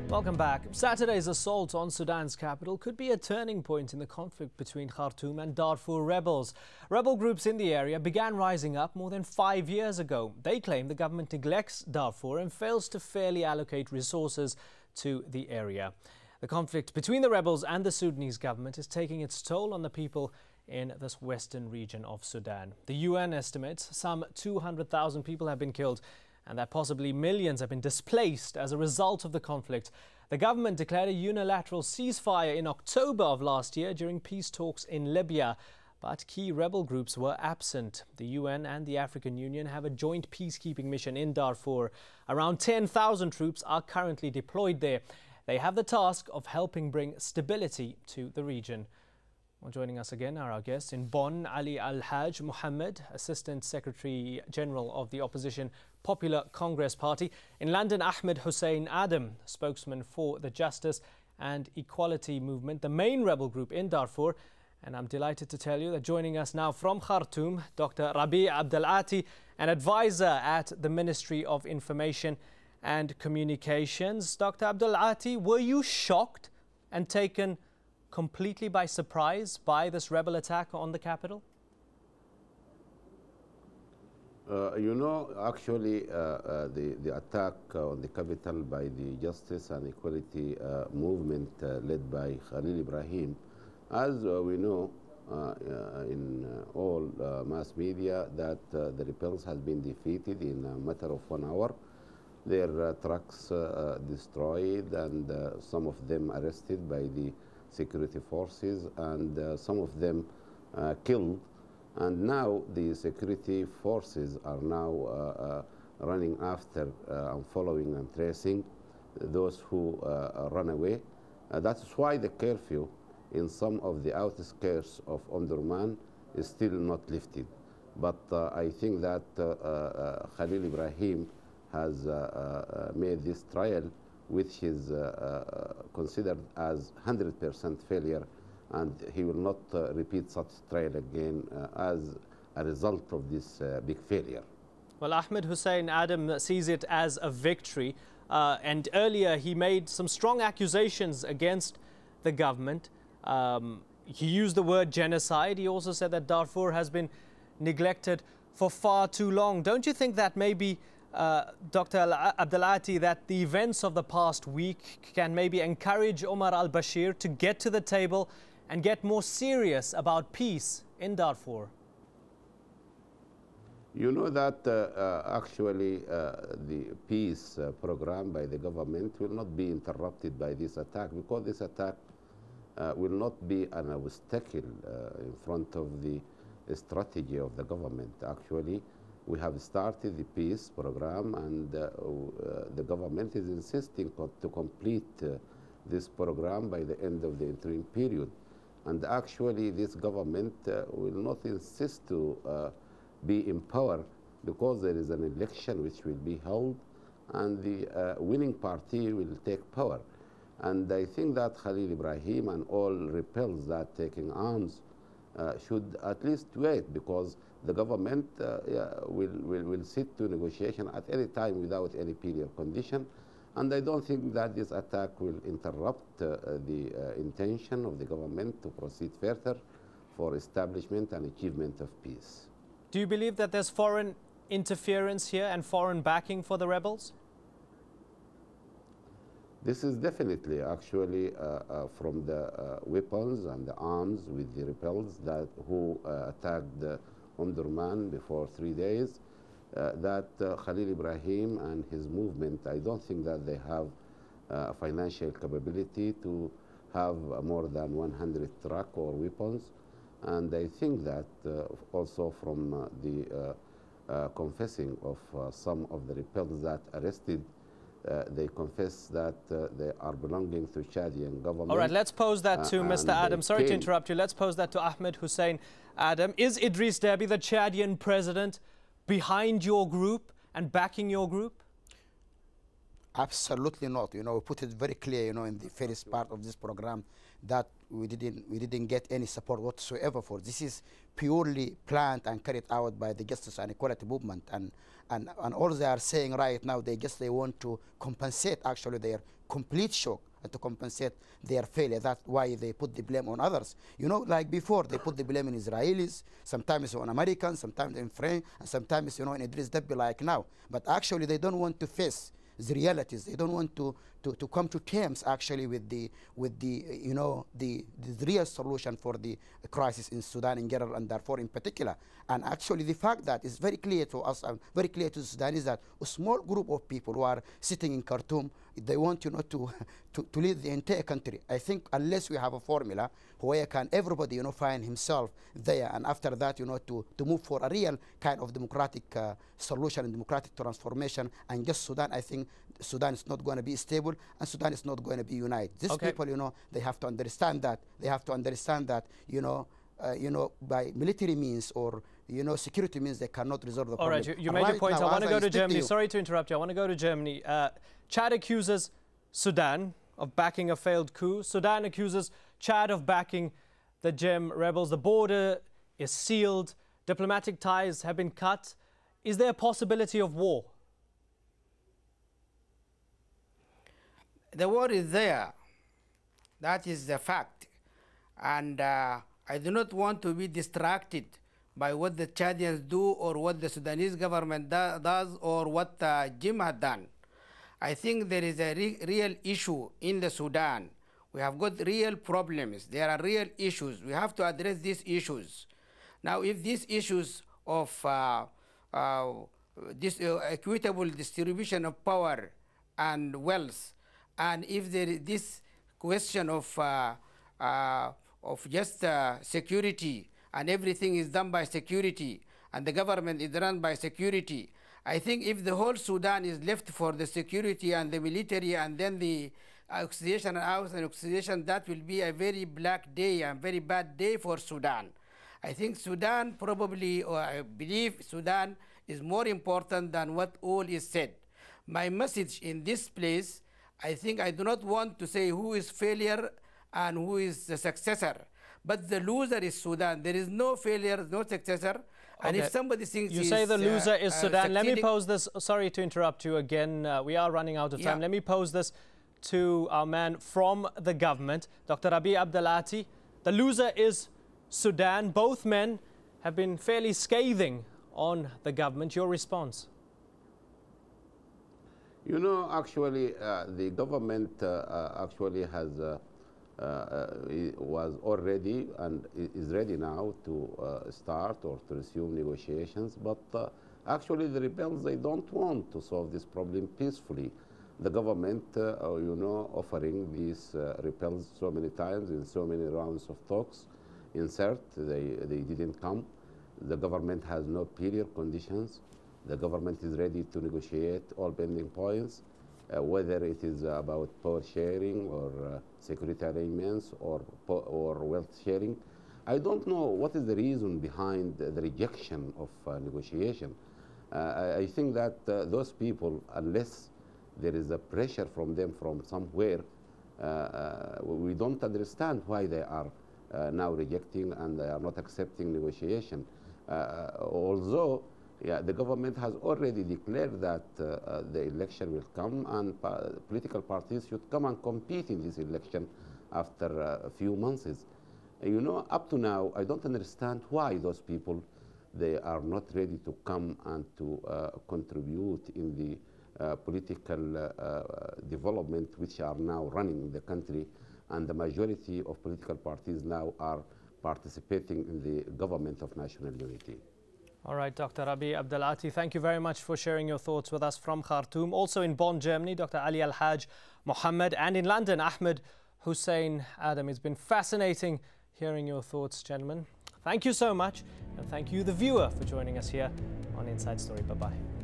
Welcome back. Saturday's assault on Sudan's capital could be a turning point in the conflict between Khartoum and Darfur rebels. Rebel groups in the area began rising up more than 5 years ago. They claim the government neglects Darfur and fails to fairly allocate resources to the area. The conflict between the rebels and the Sudanese government is taking its toll on the people in this western region of Sudan. The UN estimates some 200,000 people have been killed and that possibly millions have been displaced as a result of the conflict. The government declared a unilateral ceasefire in October of last year during peace talks in Libya, but key rebel groups were absent. The UN and the African Union have a joint peacekeeping mission in Darfur. Around 10,000 troops are currently deployed there. They have the task of helping bring stability to the region. Well, joining us again are our guests in Bonn, Ali Al-Haj Mohammed, Assistant Secretary General of the Opposition Popular Congress Party. In London, Ahmed Hussein Adam, spokesman for the Justice and Equality Movement, the main rebel group in Darfur. And I'm delighted to tell you that joining us now from Khartoum, Dr. Rabi' Abdelati, an advisor at the Ministry of Information and Communications. Dr. Abdelati, were you shocked and taken completely by surprise by this rebel attack on the capital? Actually, the attack on the capital by the Justice and Equality Movement led by Khalil Ibrahim, as we know in all mass media, that the rebels has been defeated in a matter of 1 hour. Their trucks destroyed and some of them arrested by the security forces and some of them killed. And now the security forces are now running after and following and tracing those who run away. That's why the curfew in some of the outskirts of Omdurman is still not lifted. But I think that Khalil Ibrahim has made this trial, which is considered as 100% failure, and he will not repeat such trial again as a result of this big failure. Well, Ahmed Hussein Adam sees it as a victory, and earlier he made some strong accusations against the government. He used the word genocide. He also said that Darfur has been neglected for far too long. Don't you think that maybe, Dr. Abdelati, that the events of the past week can maybe encourage Omar al-Bashir to get to the table and get more serious about peace in Darfur? You know that actually the peace program by the government will not be interrupted by this attack, because this attack will not be an obstacle in front of the strategy of the government. Actually, we have started the peace program, and the government is insisting to complete this program by the end of the interim period. And actually, this government will not insist to be in power, because there is an election which will be held, and the winning party will take power. And I think that Khalil Ibrahim and all rebels that taking arms should at least wait, because the government will sit to negotiation at any time without any period condition. And I don't think that this attack will interrupt the intention of the government to proceed further for establishment and achievement of peace. Do you believe that there's foreign interference here and foreign backing for the rebels? This is definitely actually from the weapons and the arms with the rebels who attacked Omdurman before 3 days. That Khalil Ibrahim and his movement, I don't think that they have financial capability to have more than 100 trucks or weapons. And I think that also from the confessing of some of the rebels that arrested, they confess that they are belonging to Chadian government. All right, let's pose that to Mr. Adam. Sorry to interrupt you. Let's pose that to Ahmed Hussein Adam. Is Idris Deby, the Chadian president, behind your group and backing your group? Absolutely not. We put it very clear, in the first part of this program, that we didn't get any support whatsoever for this. Is purely planned and carried out by the Justice and Equality Movement, and all they are saying right now, they want to compensate actually their complete shock and to compensate their failure. That's why they put the blame on others. You know, like before, they put the blame on Israelis, sometimes on Americans, sometimes in French, and sometimes, you know, in Idris Deby like now. But actually, they don't want to face the realities. They don't want to come to terms actually with the you know, the real solution for the crisis in Sudan in general and Darfur in particular. And actually the fact that is very clear to us and very clear to the Sudanese that a small group of people who are sitting in Khartoum, they want, you know, to lead the entire country. I think unless we have a formula where can everybody, you know, find himself there, and after that, you know, to move for a real kind of democratic solution and democratic transformation and just Sudan, I think Sudan is not going to be stable and Sudan is not going to be united. These people, you know, they have to understand that. They have to understand that, you know, by military means or, you know, security means they cannot resolve the problem. All right, you made your point. I want to go to Germany. Sorry to interrupt you. I want to go to Germany. Chad accuses Sudan of backing a failed coup. Sudan accuses Chad of backing the Jem rebels. The border is sealed. Diplomatic ties have been cut. Is there a possibility of war? The war is there. That is the fact. And I do not want to be distracted by what the Chadians do or what the Sudanese government does or what Jim had done. I think there is a real issue in the Sudan. We have got real problems. There are real issues. We have to address these issues. Now, if these issues of this equitable distribution of power and wealth, and if there is this question of just security, and everything is done by security, and the government is run by security, I think if the whole Sudan is left for the security and the military and then the oxidation and house and oxidation, that will be a very black day and very bad day for Sudan. I think Sudan probably, or I believe Sudan is more important than what all is said. My message in this place, I think I do not want to say who is failure and who is the successor, but the loser is Sudan. There is no failure, no successor. And if somebody thinks you say the loser is Sudan, let me pose this. Sorry to interrupt you again. We are running out of time. Let me pose this to our man from the government, Dr. Rabi Abdelati. The loser is Sudan. Both men have been fairly scathing on the government. Your response? You know, actually, the government actually has was already and is ready now to start or to resume negotiations. But actually, the rebels, they don't want to solve this problem peacefully. The government, you know, offering these rebels so many times in so many rounds of talks. Insert, they didn't come. The government has no period conditions. The government is ready to negotiate all pending points, whether it is about power sharing or security arrangements or wealth sharing. I don't know what is the reason behind the rejection of negotiation. I think that those people, unless there is a pressure from them from somewhere, we don't understand why they are now rejecting and they are not accepting negotiation. Although the government has already declared that the election will come and political parties should come and compete in this election after a few months. You know, up to now, I don't understand why those people, they are not ready to come and to contribute in the political development which are now running in the country, and the majority of political parties now are participating in the government of national unity. All right, Dr. Rabi Abdelati, thank you very much for sharing your thoughts with us from Khartoum. Also in Bonn, Germany, Dr. Ali Al-Haj Mohammed, and in London, Ahmed Hussein Adam. It's been fascinating hearing your thoughts, gentlemen. Thank you so much, and thank you, the viewer, for joining us here on Inside Story. Bye-bye.